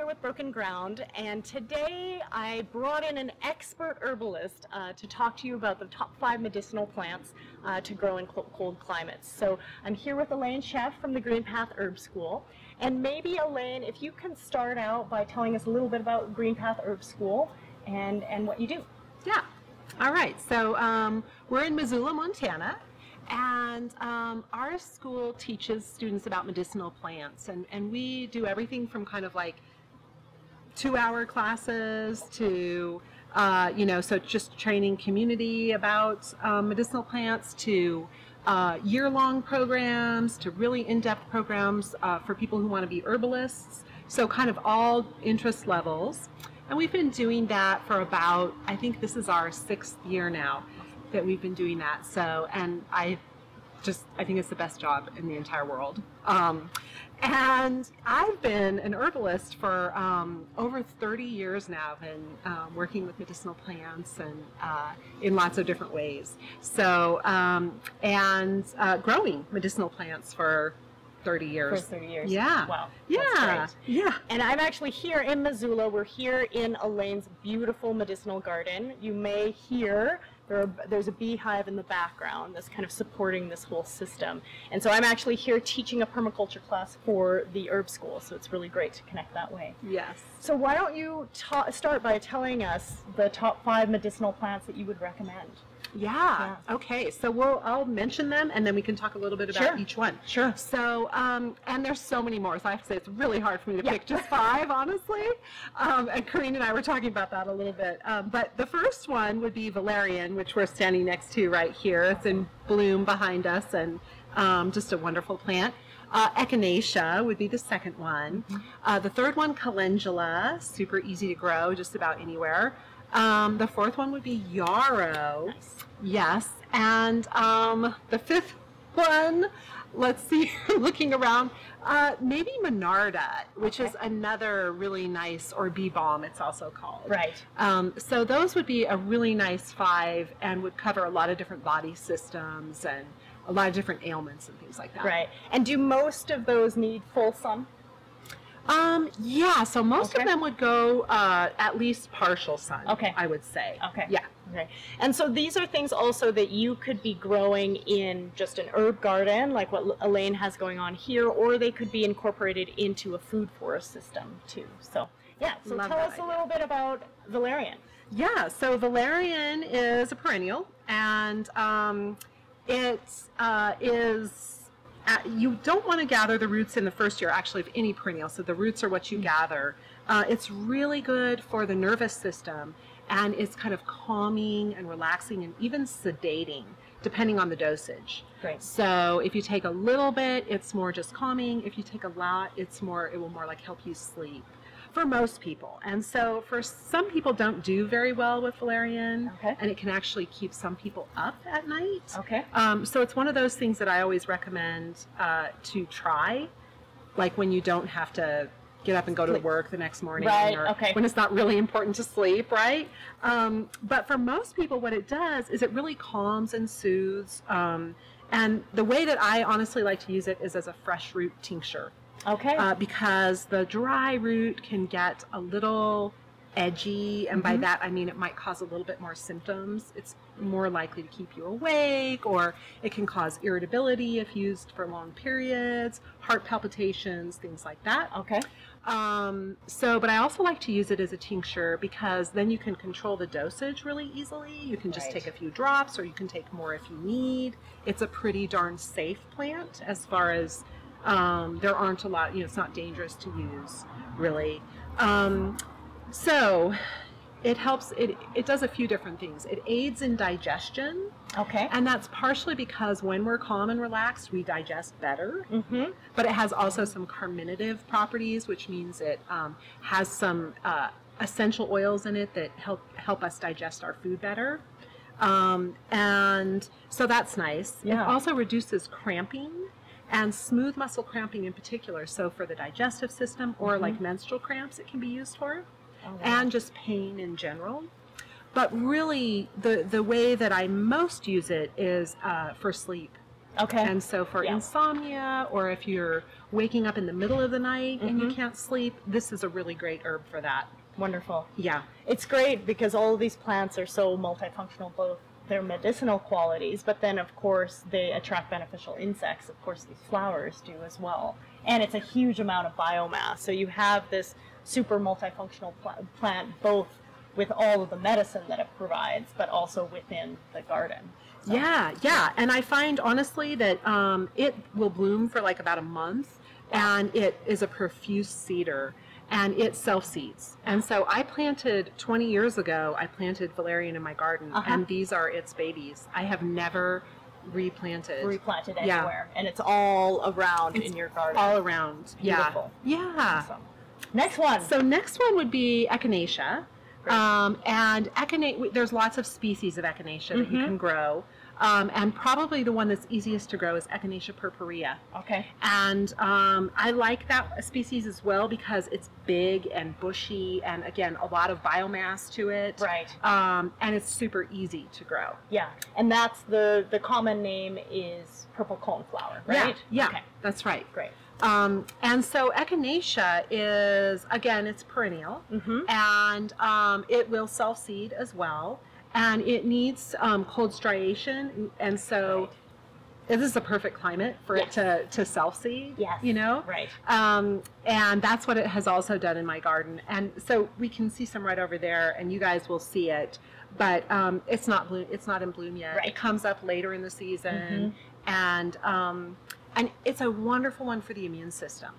here with Broken Ground, and today I brought in an expert herbalist to talk to you about the top 5 medicinal plants to grow in cold climates. So I'm here with Elaine Sheff from the Green Path Herb School. And maybe, Elaine, if you can start out by telling us a little bit about Green Path Herb School and what you do. Yeah. All right. So we're in Missoula, Montana. And our school teaches students about medicinal plants, and we do everything from kind of like 2-hour classes to, so just training community about medicinal plants to year-long programs to really in-depth programs for people who want to be herbalists. So kind of all interest levels. And we've been doing that for about, I think this is our 6th year now that we've been doing that. So, and I think it's the best job in the entire world. And I've been an herbalist for over 30 years now. I've been working with medicinal plants and in lots of different ways. So, growing medicinal plants for 30 years. For 30 years. Yeah. Wow. Yeah. Yeah. And I'm actually here in Missoula. We're here in Elaine's beautiful medicinal garden. You may hear there's a beehive in the background that's kind of supporting this whole system. And so I'm actually here teaching a permaculture class for the herb school. So it's really great to connect that way. Yes. So why don't you start by telling us the top 5 medicinal plants that you would recommend? Yeah. Okay. So I'll mention them, and then we can talk a little bit about each one. Sure. So, and there's so many more. So I have to say it's really hard for me to pick just 5, honestly. And Kareen and I were talking about that a little bit. But the first one would be Valerian, which we're standing next to right here. It's in bloom behind us, and just a wonderful plant. Echinacea would be the second one. The third one, Calendula, super easy to grow just about anywhere. The fourth one would be Yarrow. Nice. Yes. And the 5th one, let's see, looking around, maybe Monarda, which is another really nice, or bee balm it's also called. Right. So those would be a really nice 5 and would cover a lot of different body systems and a lot of different ailments and things like that. Right. And do most of those need full sun? Yeah, so most of them would go at least partial sun, I would say. Okay. Yeah. Okay. And so these are things also that you could be growing in just an herb garden, like what Elaine has going on here, or they could be incorporated into a food forest system too. So, yeah, so tell us a little bit about Valerian. Yeah, so Valerian is a perennial, and it is... you don't want to gather the roots in the first year, actually, of any perennial, so the roots are what you gather. It's really good for the nervous system, and it's kind of calming and relaxing and even sedating, depending on the dosage. Right. So if you take a little bit, it's more just calming. If you take a lot, it will more like help you sleep. For most people. And so for some people don't do very well with Valerian, and it can actually keep some people up at night. Okay. So it's one of those things that I always recommend to try, like when you don't have to get up and go to work the next morning, or when it's not really important to sleep, right? But for most people, what it does is it really calms and soothes. And the way that I honestly like to use it is as a fresh root tincture. Okay. Because the dry root can get a little edgy, and by that I mean it might cause a little bit more symptoms. It's more likely to keep you awake, or it can cause irritability if used for long periods, heart palpitations, things like that. Okay. But I also like to use it as a tincture because then you can control the dosage really easily. You can just take a few drops, or you can take more if you need. It's a pretty darn safe plant as far as there aren't a lot, it's not dangerous to use, really. So it helps, it does a few different things. It aids in digestion. Okay. And that's partially because when we're calm and relaxed, we digest better. But it has also some carminative properties, which means it has some essential oils in it that help us digest our food better. And so that's nice. Yeah. It also reduces cramping. And smooth muscle cramping in particular, so for the digestive system or like menstrual cramps it can be used for, and just pain in general. But really, the way that I most use it is for sleep. Okay. And so for insomnia, or if you're waking up in the middle of the night and you can't sleep, this is a really great herb for that. Wonderful. Yeah. It's great because all of these plants are so multifunctional, both their medicinal qualities, but then of course they attract beneficial insects. Of course these flowers do as well. And it's a huge amount of biomass. So you have this super multifunctional plant, both with all of the medicine that it provides, but also within the garden. So. Yeah. And I find honestly that it will bloom for like about a month, and it is a profuse seeder. And it self-seeds. And so I planted, 20 years ago, I planted Valerian in my garden, and these are its babies. I have never replanted anywhere. And it's all around in your garden. All around. Beautiful. Yeah. Awesome. Next one. So next one would be Echinacea. And there's lots of species of Echinacea that you can grow. And probably the one that's easiest to grow is Echinacea purpurea. Okay. And I like that species as well because it's big and bushy, and again, a lot of biomass to it. Right. And it's super easy to grow. Yeah. And that's the common name is purple coneflower, right? Yeah. Okay. That's right. Great. And so Echinacea is, again, it's perennial, and it will self-seed as well. And it needs cold striation, and so this is a perfect climate for it to self-seed, you know? Right. And that's what it has also done in my garden. And so we can see some right over there, and you guys will see it, but it's not in bloom yet. Right. It comes up later in the season, and it's a wonderful one for the immune system.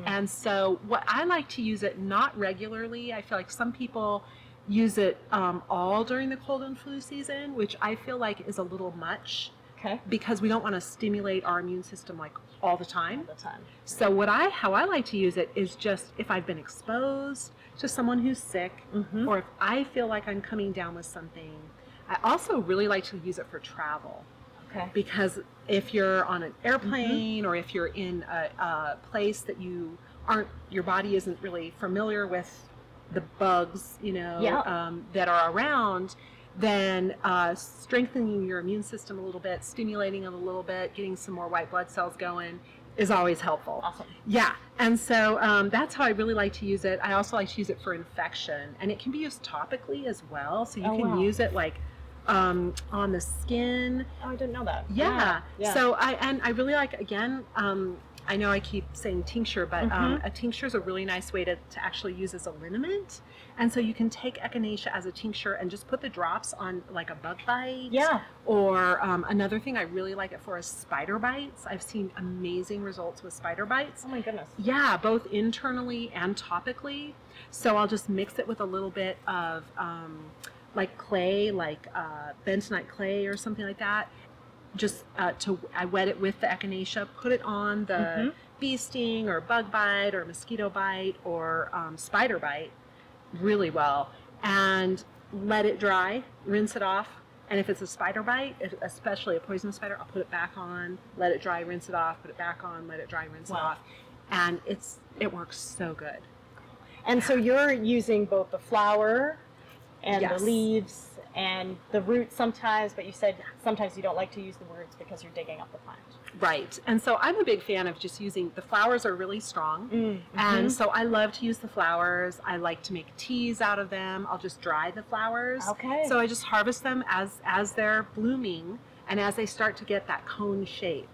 And so what I like to use it, not regularly, I feel like some people use it all during the cold and flu season, which I feel like is a little much. Okay. Because we don't want to stimulate our immune system like all the time. All the time. So how I like to use it is just if I've been exposed to someone who's sick, or if I feel like I'm coming down with something. I also really like to use it for travel. Okay. Because if you're on an airplane, or if you're in a place that your body isn't really familiar with the bugs, that are around, then strengthening your immune system a little bit, stimulating it a little bit, getting some more white blood cells going is always helpful. Awesome. Yeah, and so that's how I really like to use it. I also like to use it for infection, and it can be used topically as well, so you can use it like on the skin. Oh, I didn't know that. Yeah. So I really like, again, I know I keep saying tincture, but a tincture is a really nice way to actually use as a liniment. And so you can take Echinacea as a tincture and just put the drops on like a bug bite. Yeah. Or another thing I really like it for is spider bites. I've seen amazing results with spider bites. Oh my goodness. Yeah, both internally and topically. So I'll just mix it with a little bit of like clay, like bentonite clay or something like that. Just I wet it with the Echinacea, put it on the bee sting or bug bite or mosquito bite or spider bite really well, and let it dry, rinse it off. And if it's a spider bite, especially a poisonous spider, I'll put it back on, let it dry, rinse it off, put it back on, let it dry, rinse it off. And it works so good. And so you're using both the flower and the leaves and the roots sometimes, but you said sometimes you don't like to use the roots because you're digging up the plant. Right. And so I'm a big fan of just using, the flowers are really strong. And so I love to use the flowers. I like to make teas out of them. I'll just dry the flowers. Okay. So I just harvest them as they're blooming and as they start to get that cone shape.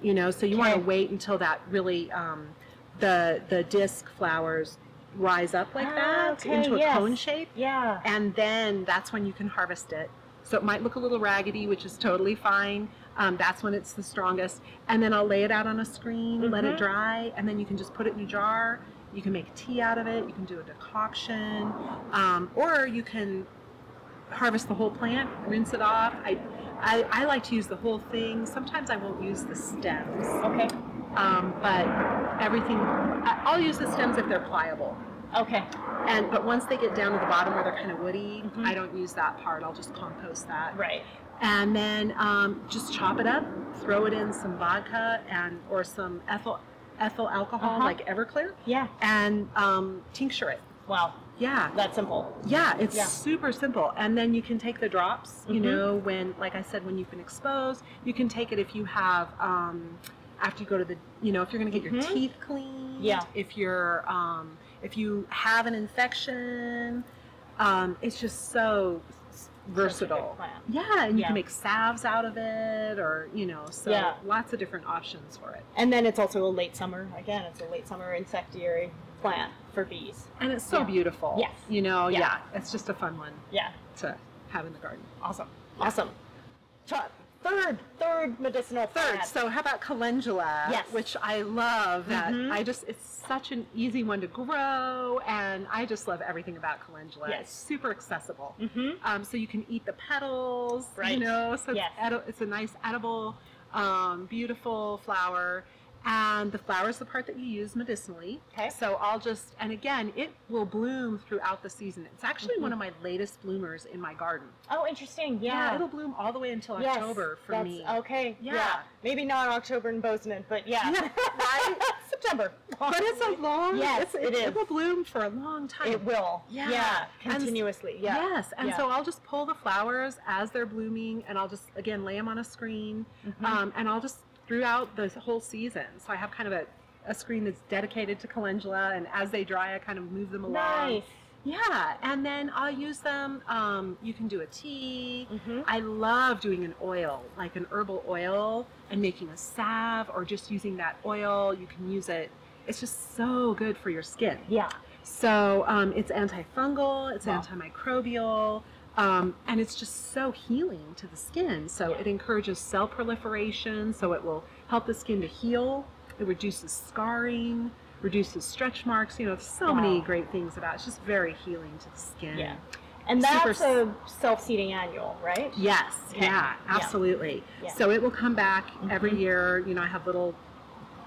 So you want to wait until that really, the disc flowers rise up like that into a cone shape. Yeah. And then that's when you can harvest it. So it might look a little raggedy, which is totally fine. That's when it's the strongest. And then I'll lay it out on a screen, let it dry, and then you can just put it in a jar. You can make tea out of it. You can do a decoction, or you can harvest the whole plant, rinse it off. I like to use the whole thing. Sometimes I won't use the stems. Okay. But everything, I'll use the stems if they're pliable. Okay. But once they get down to the bottom where they're kind of woody, I don't use that part. I'll just compost that. Right. And then just chop it up, throw it in some vodka or some ethyl alcohol, like Everclear. Yeah. And tincture it. Wow. Yeah. That's simple. Yeah, it's super simple. And then you can take the drops, you know, when, like I said, when you've been exposed. You can take it if you have, after you go to the, you know, if you're going to get your teeth cleaned. Yeah. If you're, if you have an infection. It's just so versatile. Yeah, and you can make salves out of it, or, you know, so lots of different options for it. And then it's also a late summer, again, it's a late summer insectivore plant for bees. And it's so beautiful. Yes. You know, it's just a fun one to have in the garden. Awesome. Awesome. Third medicinal plant. So how about calendula, which I love. That it's such an easy one to grow, and I just love everything about calendula. It's super accessible. So you can eat the petals, you know, so it's a nice edible, beautiful flower. And the flower is the part that you use medicinally. Okay. So I'll just, and again, it will bloom throughout the season. It's actually one of my latest bloomers in my garden. Oh, interesting. Yeah, it'll bloom all the way until October for me. Okay. Yeah. Maybe not October in Bozeman, but right? September. But it's a long, it will bloom for a long time. It will. Yeah. Continuously. Yes. And so I'll just pull the flowers as they're blooming, and I'll just, again, lay them on a screen, and I'll just throughout the whole season. So I have kind of a screen that's dedicated to calendula, and as they dry, I kind of move them along. Nice. Yeah, and then I'll use them, you can do a tea. I love doing an oil, like an herbal oil, and making a salve, or just using that oil. You can use it. It's just so good for your skin. Yeah. So it's antifungal, it's antimicrobial, and it's just so healing to the skin. So it encourages cell proliferation, so it will help the skin to heal. It reduces scarring, reduces stretch marks. You know, so many great things about it. It's just very healing to the skin. Yeah. And that's a self-seeding annual, right? Yes. Okay. Yeah, absolutely. Yeah. So it will come back every year. You know, I have little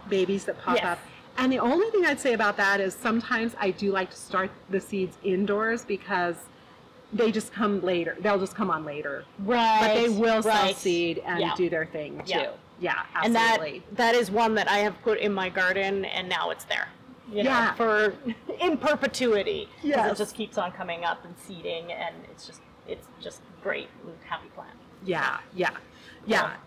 babies that pop up. And the only thing I'd say about that is sometimes I do like to start the seeds indoors, because they just come later. They'll just come on later. Right. But they will self-seed and do their thing too. Yeah, absolutely. And that is one that I have put in my garden, and now it's there. You know, for in perpetuity. Because it just keeps on coming up and seeding, and it's just great and happy plant. Yeah.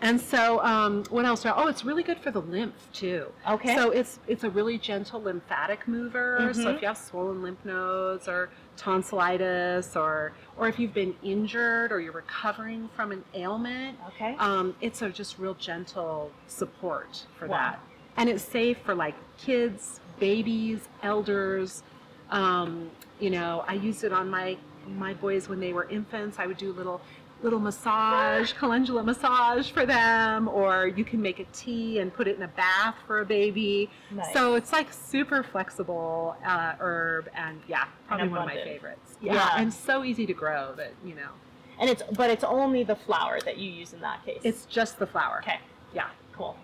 And so what else? Oh, it's really good for the lymph too. Okay. So it's a really gentle lymphatic mover. So if you have swollen lymph nodes, or tonsillitis, or if you've been injured, or you're recovering from an ailment, it's a just real gentle support for that. And it's safe for like kids, babies, elders. You know, I used it on my boys when they were infants. I would do little massage, calendula massage for them, or you can make a tea and put it in a bath for a baby. Nice. So it's like super flexible herb, and probably one of my favorites. Yeah, and so easy to grow that, you know. And it's only the flower that you use in that case. It's just the flower. Okay. Yeah. Cool.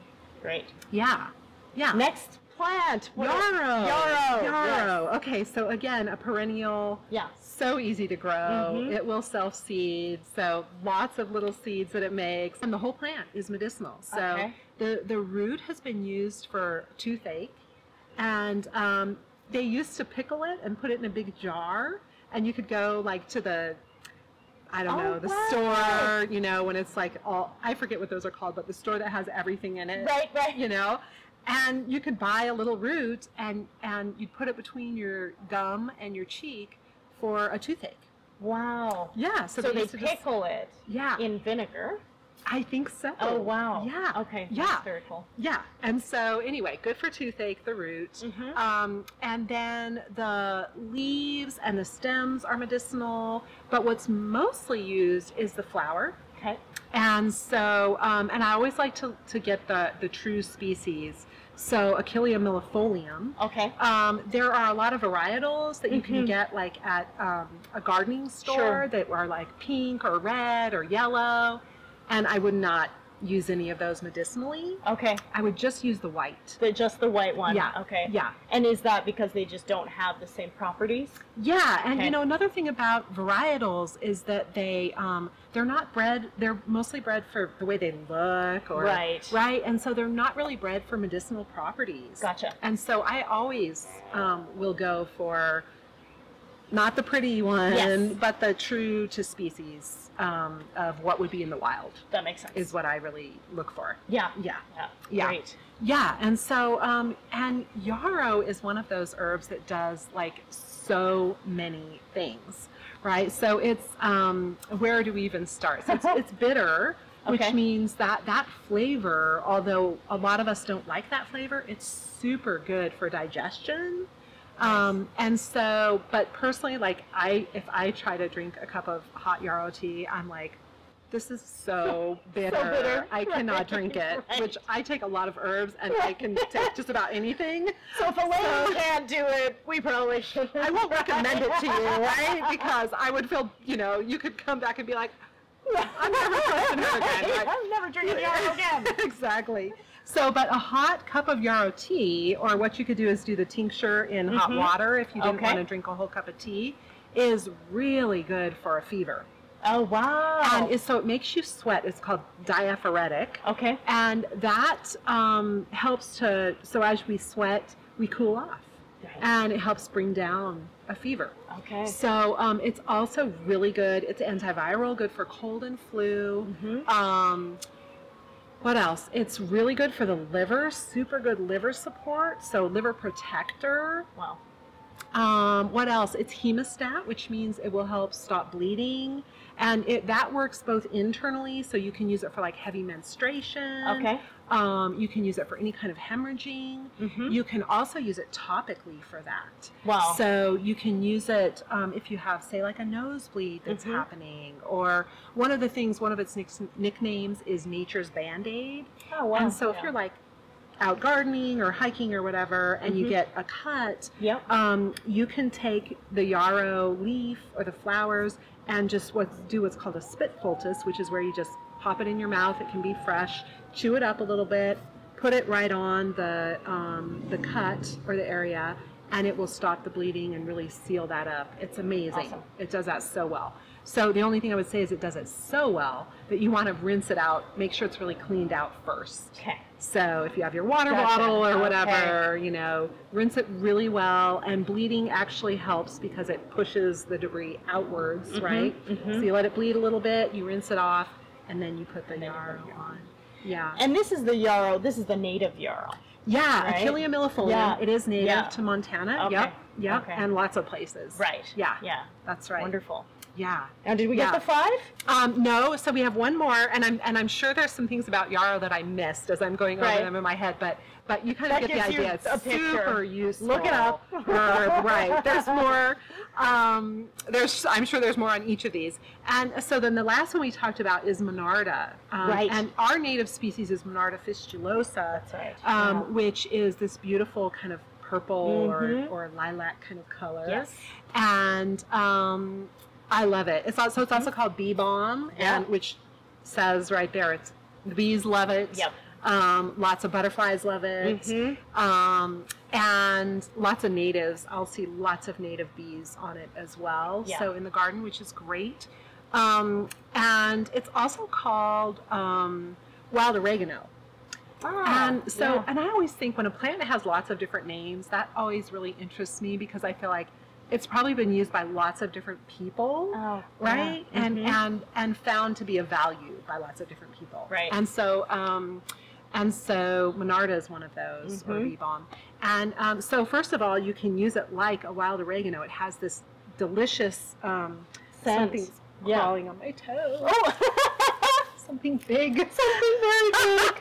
Great. Yeah. Next plant. Yarrow. Yes. Okay, so again, a perennial. Yeah. So easy to grow. It will self-seed. So lots of little seeds that it makes, and the whole plant is medicinal. So the root has been used for toothache, and they used to pickle it and put it in a big jar, and you could go like to the the store, you know, when it's like I forget what those are called, but the store that has everything in it. Right. You know. And you could buy a little root, and you'd put it between your gum and your cheek for a toothache. Wow. Yeah. So they pickle it in vinegar? I think so. Oh, wow. Yeah. Okay. That's very cool. Yeah. And so anyway, good for toothache, the root. And then the leaves and the stems are medicinal, but what's mostly used is the flower. Okay. And so, and I always like to get the true species. So Achillea millefolium. Okay. There are a lot of varietals that you can get like at a gardening store that are like pink or red or yellow. And I would not use any of those medicinally. Okay. I would just use the white. Just the white one? Yeah. Okay. Yeah. And is that because they just don't have the same properties? Yeah, and you know, another thing about varietals is that they're not bred, they're mostly bred for the way they look, or right, and so they're not really bred for medicinal properties. Gotcha. And so I always will go for not the pretty one, Yes. but the true to species of what would be in the wild. That makes sense. Is what I really look for. Yeah. Yeah. Yeah. Yeah. Great. Yeah, and so, and yarrow is one of those herbs that does like so many things, right? So it's, where do we even start? So it's bitter, which Okay. means that that flavor, although a lot of us don't like that flavor, it's super good for digestion. And so, but personally, like if I try to drink a cup of hot yarrow tea, I'm like, this is so bitter. So bitter. I cannot drink it, Right. which I take a lot of herbs and I can take just about anything. So if Elaine can't do it, we probably should. I won't recommend it to you, right? Because I would feel, you could come back and be like, I'm never trusting her again. Right? I'm never drinking yarrow again. Exactly. So, but a hot cup of yarrow tea, or what you could do is do the tincture in hot water if you didn't Okay. want to drink a whole cup of tea, is really good for a fever. Oh, wow. And so it makes you sweat. It's called diaphoretic. Okay. And that helps to, so as we sweat, we cool off. Right. And it helps bring down a fever. Okay. So it's also really good. It's antiviral, good for cold and flu. What else? It's really good for the liver, super good liver support, so liver protector. Wow. What else? It's hemostat, which means it will help stop bleeding. And that works both internally, so you can use it for like heavy menstruation. Okay. You can use it for any kind of hemorrhaging. You can also use it topically for that. Wow. So you can use it if you have, say, like a nosebleed that's happening, or one of its nicknames is Nature's Band-Aid. Oh, wow. And so if you're like out gardening or hiking or whatever, and you get a cut, Yep. you can take the yarrow leaf or the flowers and just do what's called a spit poultice, which is where you just pop it in your mouth. It can be fresh. Chew it up a little bit, put it right on the cut or the area, and it will stop the bleeding and really seal that up. It's amazing. Awesome. It does that so well. So the only thing I would say is it does it so well that you want to rinse it out, make sure it's really cleaned out first. Okay. So if you have your water Gotcha. bottle or Okay. whatever, rinse it really well. And bleeding actually helps because it pushes the debris outwards, right? So you let it bleed a little bit, you rinse it off, and then you put the yarrow on. Yeah. And this is the yarrow. This is the native yarrow. Yeah, right? Achillea millefolium. Yeah. It is native Yeah. to Montana. Okay. Yep. Okay. And lots of places. Right. Yeah. Yeah. That's right. Wonderful. Yeah. Now, did we get Yeah. the 5? No, so we have one more, and I'm sure there's some things about yarrow that I missed as I'm going over Right. them in my head, but you kind of That get the gives you idea. It's a picture. super useful. Look it up. Right. There's more. I'm sure there's more on each of these. And so then the last one we talked about is Monarda. Right. And our native species is Monarda fistulosa. That's right. Yeah. Which is this beautiful kind of purple or lilac kind of color. Yes. And I love it. It's also called bee balm, and which says right there, the bees love it. Yep. Lots of butterflies love it. And lots of natives. I'll see lots of native bees on it as well. Yeah. So in the garden, which is great. And it's also called wild oregano. And so, and I always think when a plant has lots of different names, that always really interests me because I feel like it's probably been used by lots of different people, right? Yeah. And found to be of value by lots of different people. Right. And so Monarda is one of those, or bee balm. And so first of all, you can use it like a wild oregano. It has this delicious something's crawling on my toe. Oh. Something big. Something very big.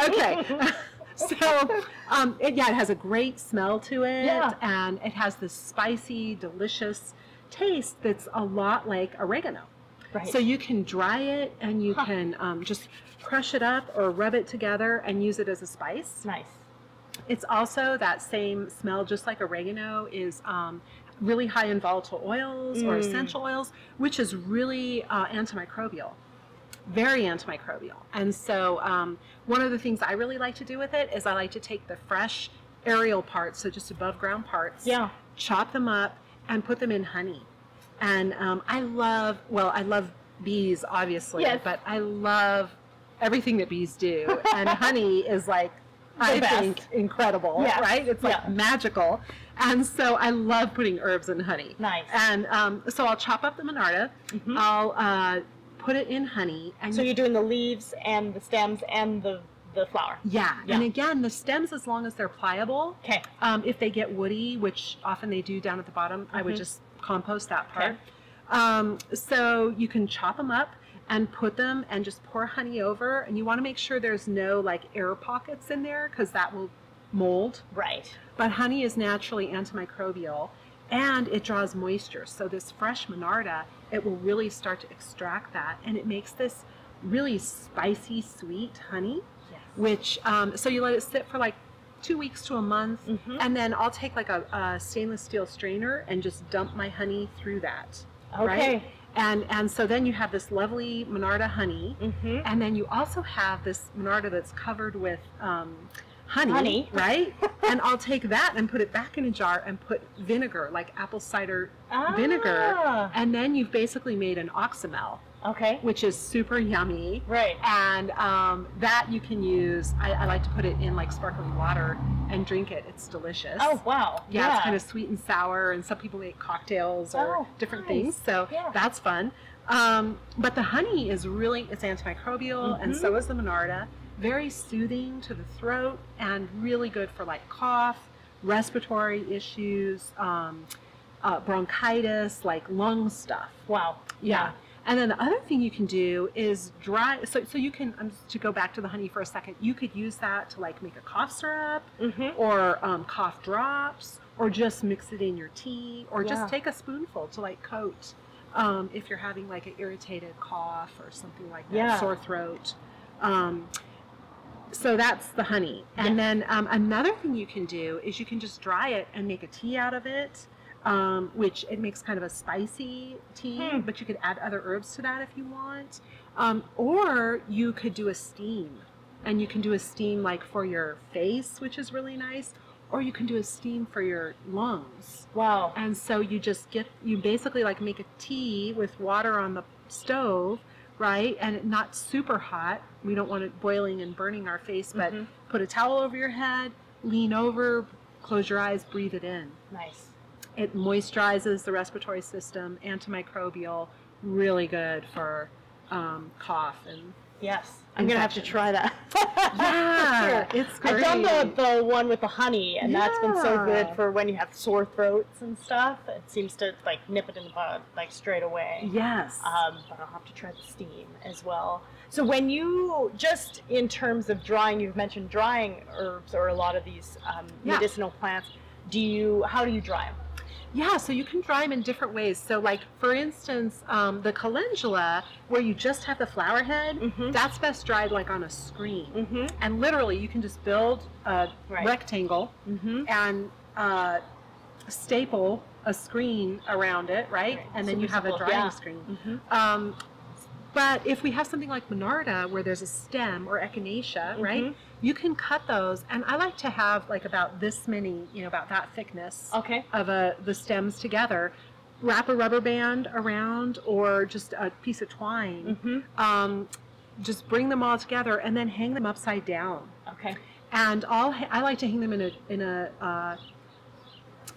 Okay. So, it has a great smell to it, and it has this spicy, delicious taste that's a lot like oregano. Right. So you can dry it, and you can just crush it up or rub it together and use it as a spice. Nice. It's also that same smell, just like oregano, is really high in volatile oils or essential oils, which is really antimicrobial. Very antimicrobial. And so one of the things I really like to do with it is I like to take the fresh aerial parts, so just above ground parts, chop them up and put them in honey. And I love bees, obviously, but I love everything that bees do. And honey is like I best. think, incredible, Yes. right? It's like magical. And so I love putting herbs in honey. Nice. And so I'll chop up the Monarda. I'll put it in honey. And So you're doing the leaves and the stems and the flower. Yeah. And again, the stems, as long as they're pliable. Okay. If they get woody, which often they do down at the bottom, I would just compost that part. So you can chop them up and put them and just pour honey over. And you want to make sure there's no like air pockets in there, because that will mold. Right. But honey is naturally antimicrobial, and it draws moisture. So this fresh Monarda, it will really start to extract that, and it makes this really spicy, sweet honey. Yes. Which so you let it sit for like 2 weeks to a month, and then I'll take like a stainless steel strainer and just dump my honey through that. Okay. Right? And so then you have this lovely Monarda honey, and then you also have this Monarda that's covered with honey, right? And I'll take that and put it back in a jar and put vinegar, like apple cider vinegar, and then you've basically made an officinale. Okay. Which is super yummy. Right. And that you can use, I like to put it in like sparkling water and drink it. It's delicious. Oh, wow. Yeah, it's kind of sweet and sour, and some people make cocktails or different things. So that's fun. But the honey is really, it's antimicrobial, and so is the Monarda. Very soothing to the throat and really good for like cough, respiratory issues, bronchitis, like lung stuff. Wow. Yeah. And then the other thing you can do is dry, so you can, to go back to the honey for a second, you could use that to like make a cough syrup or cough drops, or just mix it in your tea, or just take a spoonful to like coat if you're having like an irritated cough or something like that, sore throat. So that's the honey. And then another thing you can do is you can just dry it and make a tea out of it. Which it makes kind of a spicy tea, but you could add other herbs to that if you want. Or you could do a steam, and you can do a steam like for your face, which is really nice, or you can do a steam for your lungs. Wow. And so you just you basically like make a tea with water on the stove, right? And not super hot. We don't want it boiling and burning our face, but put a towel over your head, lean over, close your eyes, breathe it in. Nice. It moisturizes the respiratory system, antimicrobial, really good for cough and yes. I'm going to have to try that. Yeah, it's great. I've done the one with the honey, and that's been so good for when you have sore throats and stuff. It seems to like nip it in the bud like straight away. Yes. But I'll have to try the steam as well. So when you, just in terms of drying, you've mentioned drying herbs or a lot of these medicinal plants. How do you dry them? Yeah, so you can dry them in different ways. So like, for instance, the calendula, where you just have the flower head, that's best dried like on a screen. And literally you can just build a rectangle and staple a screen around it, right? And then you have a drying screen. But if we have something like Monarda, where there's a stem, or Echinacea, right? You can cut those, and I like to have like about this many, about that thickness of the stems together. Wrap a rubber band around, or just a piece of twine. Just bring them all together, and then hang them upside down. Okay. And I like to hang them in a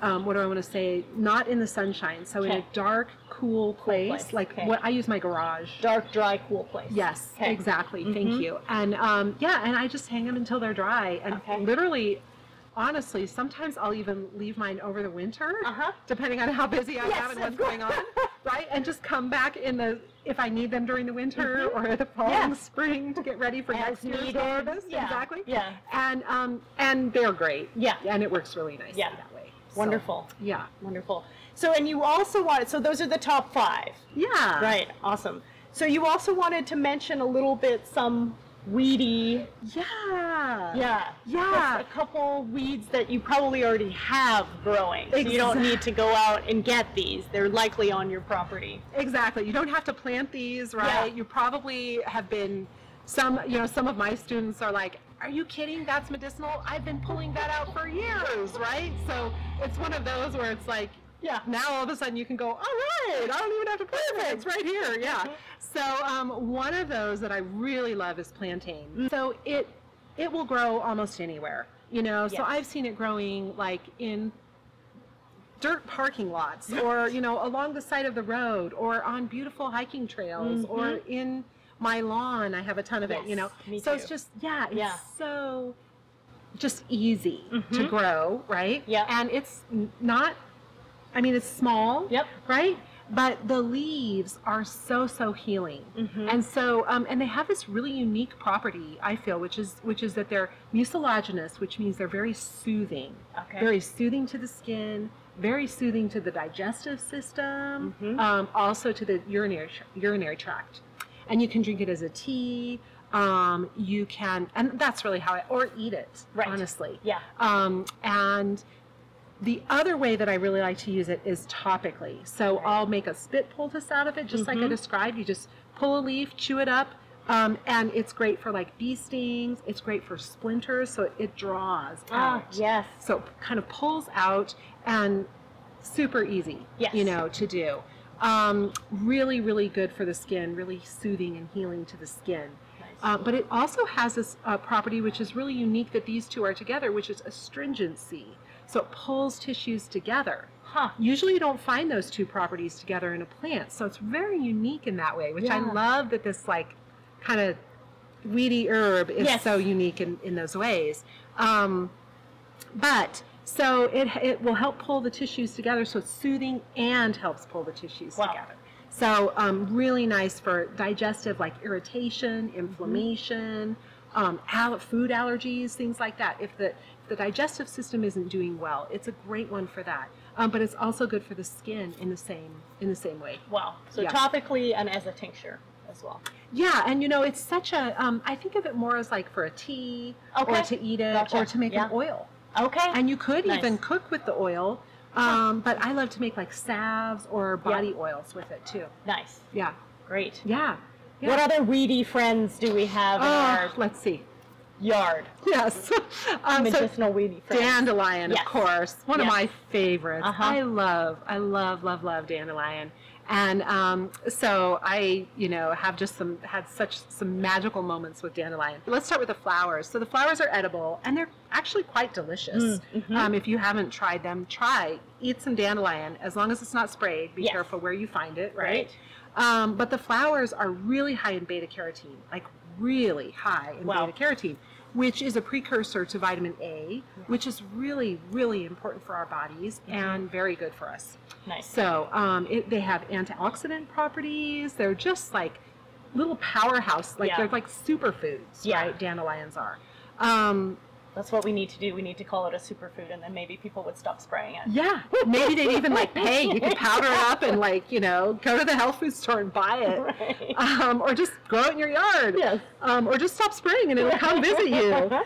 what do I want to say? Not in the sunshine. So in a dark, cool place. Like what I use my garage. Dark, dry, cool place. Yes, exactly. Thank you. And and I just hang them until they're dry. And literally, honestly, sometimes I'll even leave mine over the winter, depending on how busy I am and what's going on, right? And just come back if I need them during the winter or the fall and spring to get ready for next year's harvest. Exactly. Yeah. And they're great. Yeah. And it works really nicely that way. Wonderful. So, yeah. Wonderful. So, and you also wanted, so those are the top 5. Yeah. Right. Awesome. So you also wanted to mention a little bit some weedy. Yeah. A couple weeds that you probably already have growing. So you don't need to go out and get these. They're likely on your property. Exactly. You don't have to plant these, right? You probably have been, some of my students are like, are you kidding? That's medicinal? I've been pulling that out for years, right? So it's one of those where it's like, now all of a sudden you can go, all right, I don't even have to plant it. It's right here, So one of those that I really love is plantain. So it will grow almost anywhere, you know. So Yes. I've seen it growing like in dirt parking lots, or you know, along the side of the road, or on beautiful hiking trails, or in my lawn. I have a ton of it, you know. Me So too. it's just, it's so just easy to grow, right? Yeah. And it's not, I mean, it's small, Yep. right? But the leaves are so healing, and so and they have this really unique property, I feel, which is that they're mucilaginous, which means they're very soothing, very soothing to the skin, very soothing to the digestive system, also to the urinary tract, and you can drink it as a tea. You can, and that's really how or eat it, honestly. Yeah. And the other way that I really like to use it is topically. So I'll make a spit poultice out of it, just like I described. You just pull a leaf, chew it up, and it's great for like bee stings. It's great for splinters, so it draws out. Yes. So it kind of pulls out, and super easy, you know, to do. Really, really good for the skin, really soothing and healing to the skin. But it also has this property which is really unique that these two are together, which is astringency. So it pulls tissues together. Usually you don't find those two properties together in a plant. So it's very unique in that way, which I love that this like kind of weedy herb is so unique in those ways. But so it will help pull the tissues together, so it's soothing and helps pull the tissues together. So really nice for digestive, like irritation, inflammation, food allergies, things like that. If the digestive system isn't doing well, it's a great one for that. But it's also good for the skin in the same way. Wow. So topically and as a tincture as well. Yeah, and you know, it's such a, I think of it more as like for a tea, or to eat it, or to make an oil. And you could even cook with the oil. But I love to make like salves or body oils with it too. Nice. Yeah. Great. Yeah. What other weedy friends do we have in our let's see. yard? Yes. Medicinal weedy friends. Dandelion, of course. One of my favorites. I love dandelion. And so I, you know, have just had some magical moments with dandelion. Let's start with the flowers. So the flowers are edible, and they're actually quite delicious. If you haven't tried them, eat some dandelion, as long as it's not sprayed. Be careful where you find it, right? But the flowers are really high in beta carotene, like really high in beta carotene, which is a precursor to vitamin A, which is really, really important for our bodies and very good for us. Nice. So they have antioxidant properties. They're just like little powerhouse, like they're like superfoods, right? Dandelions are. That's what we need to do. We need to call it a superfood, and then maybe people would stop spraying it. Yeah, maybe they'd even like pay. You could powder it up and like, you know, go to the health food store and buy it, or just grow it in your yard, or just stop spraying and it'll come visit you.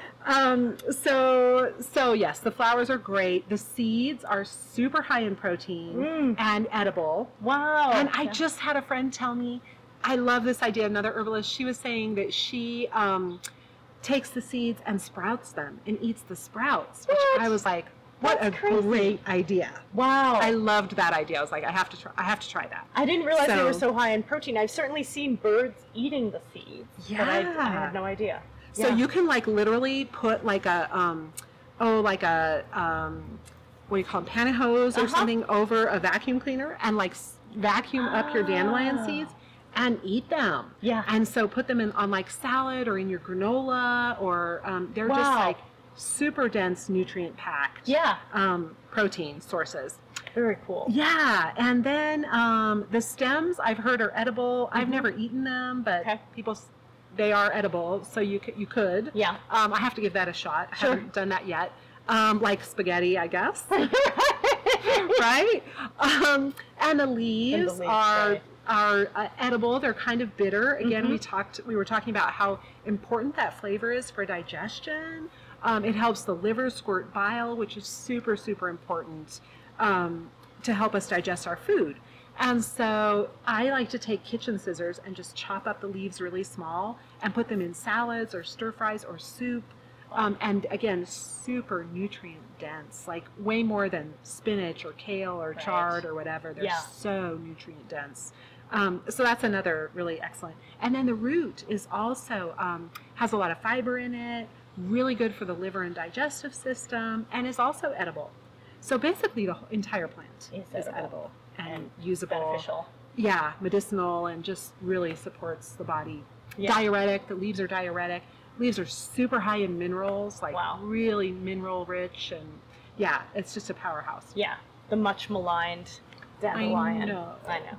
So yes, the flowers are great. The seeds are super high in protein and edible. Wow. And I just had a friend tell me, I love this idea. Another herbalist, she was saying that she takes the seeds and sprouts them and eats the sprouts, which I was like, what a great idea. Wow. I loved that idea. I was like, I have to try that. I didn't realize they were so high in protein. I've certainly seen birds eating the seeds, but I had no idea. So you can like literally put like a what do you call them, pantyhose or something over a vacuum cleaner and like vacuum up your dandelion seeds and eat them. Yeah. And so put them on like salad or in your granola, or they're just like super dense, nutrient packed protein sources. Very cool. Yeah. And then the stems I've heard are edible. I've never eaten them, but they are edible, so you could. Yeah. I have to give that a shot. I haven't done that yet. Like spaghetti, I guess. Right? And the leaves are edible. They're kind of bitter. Again, we were talking about how important that flavor is for digestion. It helps the liver squirt bile, which is super, super important to help us digest our food. And so I like to take kitchen scissors and just chop up the leaves really small and put them in salads or stir fries or soup. And again, super nutrient dense, like way more than spinach or kale or chard or whatever. They're so nutrient dense. So that's another really excellent. And then the root is also has a lot of fiber in it, really good for the liver and digestive system, and is also edible. So basically the entire plant is edible and usable. Beneficial. Yeah, medicinal, and just really supports the body. Yeah. Diuretic, the leaves are diuretic. Leaves are super high in minerals, like Wow. really mineral rich, and yeah, it's just a powerhouse. Yeah, the much maligned dandelion. I know.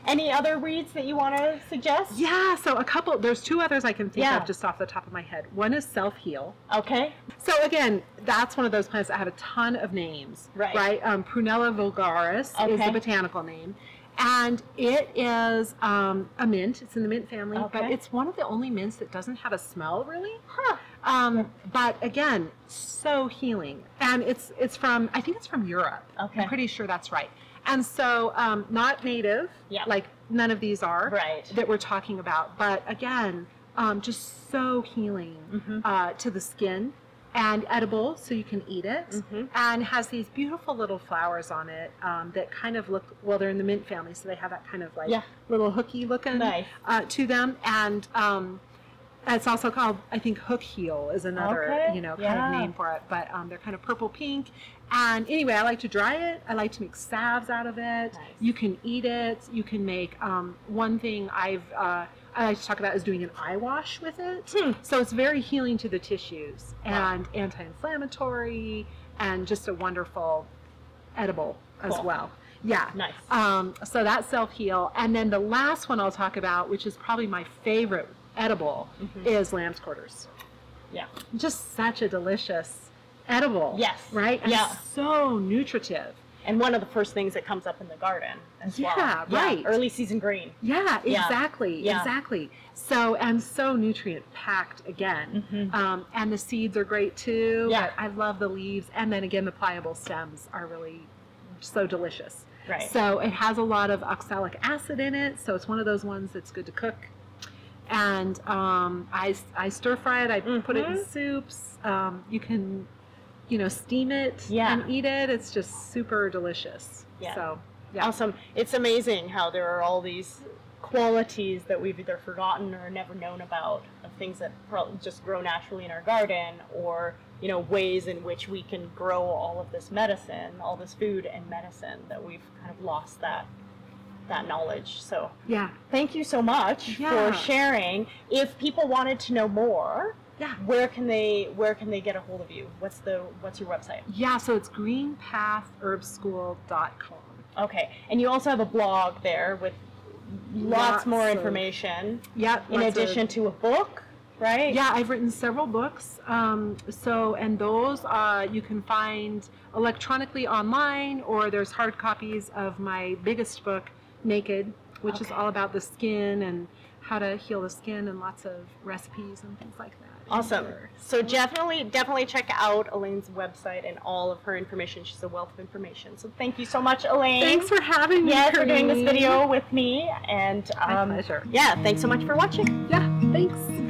Any other weeds that you want to suggest? Yeah, so there's two others I can think Yeah. of just off the top of my head. One is self-heal. Okay. So again, that's one of those plants that have a ton of names. Right. Prunella vulgaris is Okay. the botanical name. And it is a mint. It's in the mint family, but Okay. it's one of the only mints that doesn't have a smell, really. Huh. But again, so healing. And it's from, I think it's from Europe. Okay. I'm pretty sure that's right. And so not native, Yeah. like none of these are Right. that we're talking about. But again, just so healing to the skin, and edible, so you can eat it, and has these beautiful little flowers on it that kind of look, well, they're in the mint family, so they have that kind of like little hooky looking Nice. to them. And it's also called, I think, hook heel is another, Okay. kind of name for it. But they're kind of purple pink. And anyway, I like to dry it. I like to make salves out of it. Nice. You can eat it. You can make one thing I like to talk about is doing an eye wash with it. So it's very healing to the tissues and anti-inflammatory, and just a wonderful edible as well. Yeah. Nice. So that's self-heal. And then the last one I'll talk about, which is probably my favorite edible, is lamb's quarters. Yeah. Just such a delicious edible. Yes. Right? And so nutritive. And one of the first things that comes up in the garden as well. Yeah, right. Early season green. Yeah, exactly. Yeah. Exactly. So, and so nutrient packed again. And the seeds are great too. Yeah. But I love the leaves. And then again, the pliable stems are really so delicious. Right. So it has a lot of oxalic acid in it. So it's one of those ones that's good to cook. And I stir fry it. I put it in soups. You can, steam it and eat it. It's just super delicious. Yeah. So, Awesome. It's amazing how there are all these qualities that we've either forgotten or never known about, of things that probably just grow naturally in our garden, or ways in which we can grow all of this medicine, all this food and medicine, that we've kind of lost that knowledge. So thank you so much for sharing. If people wanted to know more, where can they get a hold of you? What's your website? Yeah, so it's greenpathherbschool.com. Okay, and you also have a blog there with lots more information. In addition to a book, right? Yeah, I've written several books. And those you can find electronically online, or there's hard copies of my biggest book, Naked, which is all about the skin and how to heal the skin, and lots of recipes and things like that. Awesome. So definitely check out Elaine's website and all of her information. She's a wealth of information. So thank you so much, Elaine. Thanks for having me. Yes, for doing this video with me. And my pleasure. Yeah, thanks so much for watching. Yeah, thanks.